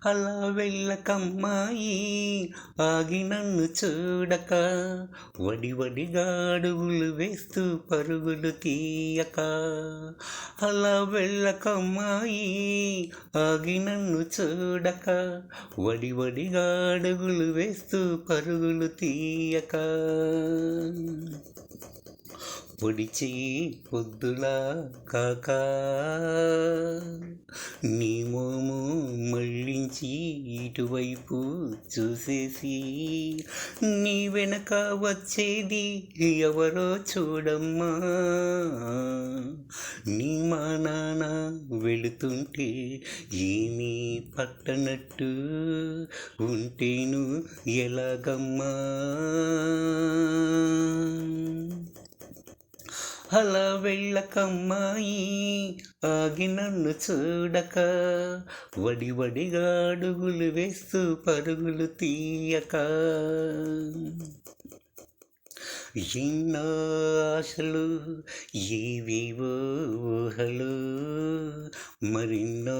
అలా వెళ్ళకమ్మాయి ఆగి నన్ను చూడక, వడివడిగా అడుగులు వేస్తూ పరుగులు తీయక. అలా వెళ్ళకమ్మాయి ఆగి నన్ను చూడక, వడివడిగా అడుగులు వేస్తూ పరుగులు తీయక. పొడిచి పొద్దులా కాకా నీ మోము మళ్ళించి ఇటువైపు చూసేసి, నీ వెనక వచ్చేది ఎవరో చూడమ్మా. నీ మా నాన్న వెళుతుంటే ఏమీ పట్టనట్టు ఉంటేను ఎలాగమ్మా. అలా వెళ్ళకమ్మాయి ఆగి నన్ను చూడక, వడివడిగా అడుగులు వేస్తూ పరుగులు తీయక. ఎన్నో ఆశలు ఏవేవో ఊహలు, మరెన్నో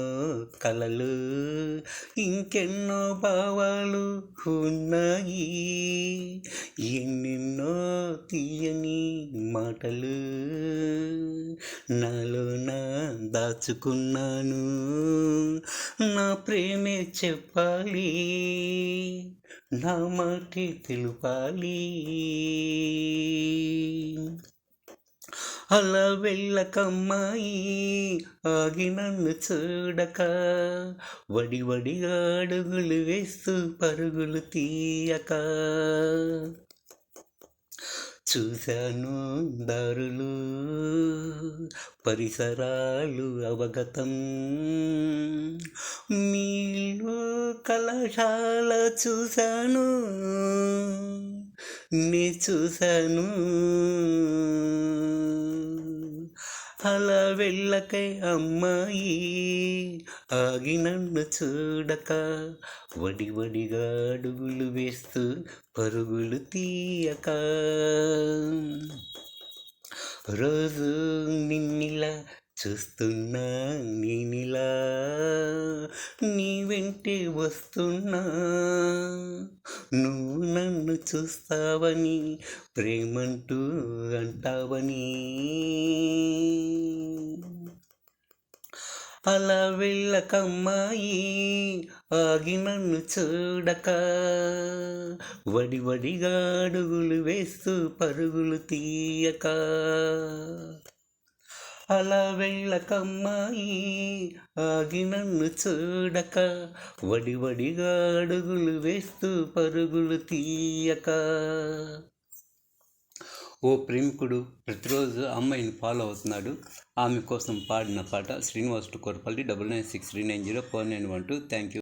కలలు, ఇంకెన్నో భావాలు ఉన్నాయి. ఎన్నెన్నో తీయని మాటలు నాలోన దాచుకున్నాను. నా ప్రేమే చెప్పాలి, నా మాటే తెలుపాలి. అలా వెళ్ళకమ్మాయి ఆగి నన్ను చూడక, వడివడిగా అడుగులు వేస్తూ పరుగులు తీయక. చూశాను దారులు పరిసరాలు అవగతం, మీలో కళాశాల చూశాను, నే చూశాను. అలా వెళ్ళకై అమ్మాయి ఆగి నన్ను చూడక, వడివడిగా అడుగులు వేస్తూ పరుగులు తీయక. రోజు నిన్నిలా చూస్తున్నా, నేనిలా నీ వెంటే వస్తున్నా. నువ్వు నన్ను చూస్తావని, ప్రేమంటూ అంటావని. అలా వెళ్ళకమ్మాయి ఆగి నన్ను చూడక, వడివడిగా అడుగులు వేస్తూ పరుగులు తీయక. అలా వెళ్ళకమ్మాయి ఆగి నన్ను చూడక, వడివడిగా అడుగులు వేస్తూ పరుగులు తీయక. ఓ ప్రేమికుడు ప్రతిరోజు అమ్మాయిని ఫాలో అవుతున్నాడు. ఆమె కోసం పాడిన పాట Srinivas to Korapalli 9963904912. Thank you.